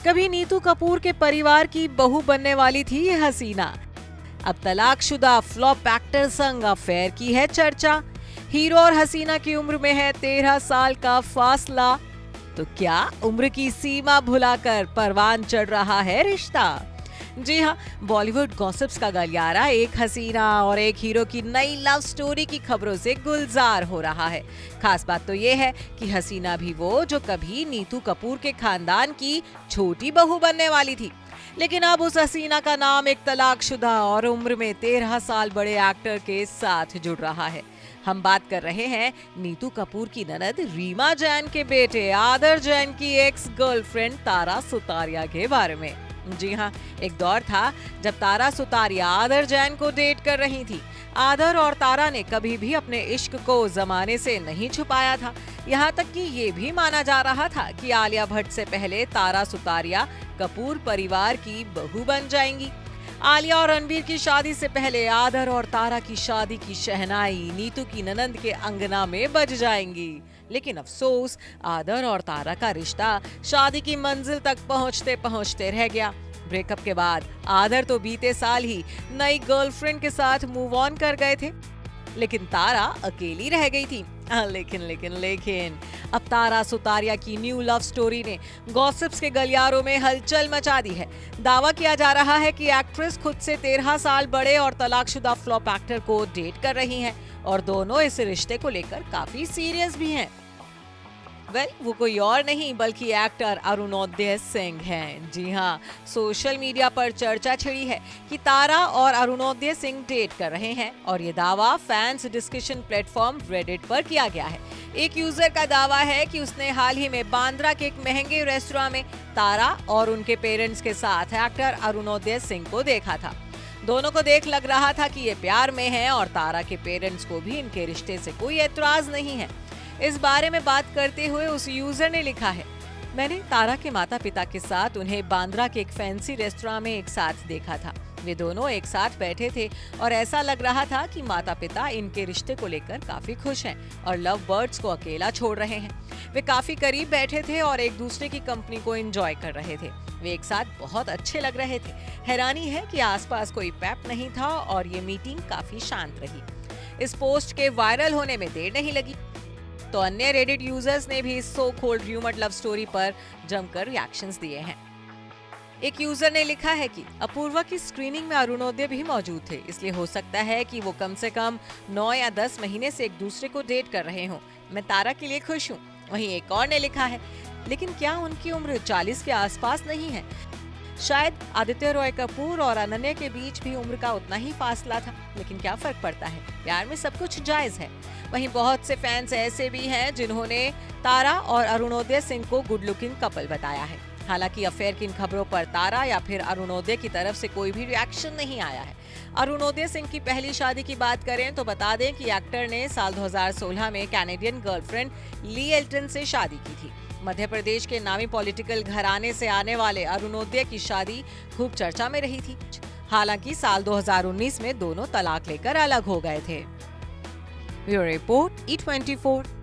कभी नीतू कपूर के परिवार की बहू बनने वाली थी ये हसीना। अब तलाकशुदा फ्लॉप एक्टर संग अफेयर की है चर्चा। हीरो और हसीना की उम्र में है 13 साल का फासला। तो क्या उम्र की सीमा भुलाकर परवान चढ़ रहा है रिश्ता? जी हाँ, बॉलीवुड गॉसिप्स का गलियारा एक हसीना और एक हीरो की नई लव स्टोरी की खबरों से गुलजार हो रहा है। खास बात तो ये है कि हसीना भी वो जो कभी नीतू कपूर के खानदान की छोटी बहू बनने वाली थी, लेकिन अब उस हसीना का नाम एक तलाकशुदा और उम्र में 13 साल बड़े एक्टर के साथ जुड़ रहा है। हम बात कर रहे हैं नीतू कपूर की ननद रीमा जैन के बेटे आदर जैन की एक्स गर्लफ्रेंड तारा सुतारिया के बारे में। जी हाँ, एक दौर था जब तारा सुतारिया आदर जैन को डेट कर रही थी। आदर और तारा ने कभी भी अपने इश्क को जमाने से नहीं छुपाया था। यहाँ तक कि ये भी माना जा रहा था कि आलिया भट्ट से पहले तारा सुतारिया कपूर परिवार की बहू बन जाएंगी। आलिया और रणबीर की शादी से पहले आदर और तारा की शादी की शहनाई नीतू की ननंद के अंगना में बज जाएंगी। लेकिन अफसोस, आदर और तारा का रिश्ता शादी की मंजिल तक पहुंचते पहुंचते रह गया। ब्रेकअप के बाद आदर तो बीते साल ही नई गर्लफ्रेंड के साथ मूव ऑन कर गए थे, लेकिन तारा अकेली रह गई थी। लेकिन अब तारा सुतारिया की न्यू लव स्टोरी ने गॉसिप्स के गलियारों में हलचल मचा दी है। दावा किया जा रहा है कि एक्ट्रेस खुद से 13 साल बड़े और तलाकशुदा फ्लॉप एक्टर को डेट कर रही हैं और दोनों इस रिश्ते को लेकर काफी सीरियस भी हैं। वो कोई और नहीं बल्कि एक्टर अरुणोदय सिंह हैं। जी हाँ, सोशल मीडिया पर चर्चा छिड़ी है कि तारा और अरुणोदय सिंह डेट कर रहे हैं और ये दावा फैंस डिस्कशन प्लेटफॉर्म रेडिट पर किया गया है। एक यूजर का दावा है कि उसने हाल ही में बांद्रा के एक महंगे रेस्टोरेंट में तारा और उनके पेरेंट्स के साथ एक्टर अरुणोदय सिंह को देखा था। दोनों को देख लग रहा था कि ये प्यार में हैं और तारा के पेरेंट्स को भी इनके रिश्ते से कोई एतराज नहीं है। इस बारे में बात करते हुए उस यूजर ने लिखा है, मैंने तारा के माता पिता के साथ उन्हें बांद्रा के एक फैंसी रेस्टोरेंट में एक साथ देखा था। वे दोनों एक साथ बैठे थे और ऐसा लग रहा था कि माता पिता इनके रिश्ते को लेकर काफी खुश हैं और लव बर्ड्स को अकेला छोड़ रहे हैं। वे काफी करीब बैठे थे और एक दूसरे की कंपनी को एंजॉय कर रहे थे। वे एक साथ बहुत अच्छे लग रहे थे। हैरानी है कि आसपास कोई पैप नहीं था और ये मीटिंग काफी शांत रही। इस पोस्ट के वायरल होने में देर नहीं लगी तो अन्य रेडिट यूजर्स ने भी इस so called rumoured love story पर जमकर रिएक्शंस दिए हैं। एक यूजर ने लिखा है कि अपूर्वा की स्क्रीनिंग में अरुणोदय भी मौजूद थे, इसलिए हो सकता है कि वो कम से कम 9 या 10 महीने से एक दूसरे को डेट कर रहे हों। मैं तारा के लिए खुश हूँ। वहीं एक और ने लिखा है, लेकिन क्या उनकी उम्र 40 के आसपास नहीं है? शायद आदित्य रॉय कपूर और अनन्या के बीच भी उम्र का उतना ही फासला था, लेकिन क्या फर्क पड़ता है, प्यार में सब कुछ जायज है। वहीं बहुत से फैंस ऐसे भी हैं जिन्होंने तारा और अरुणोदय सिंह को गुड लुकिंग कपल बताया है। हालांकि अफेयर की इन खबरों पर तारा या फिर अरुणोदय की तरफ से कोई भी रिएक्शन नहीं आया है। अरुणोदय सिंह की पहली शादी की बात करें तो बता दें कि एक्टर ने साल 2016 में कैनेडियन गर्लफ्रेंड ली एल्टन से शादी की थी। मध्य प्रदेश के नामी पॉलिटिकल घराने से आने वाले अरुणोदय की शादी खूब चर्चा में रही थी। हालांकि साल 2019 में दोनों तलाक लेकर अलग हो गए थे। Bureau report E24।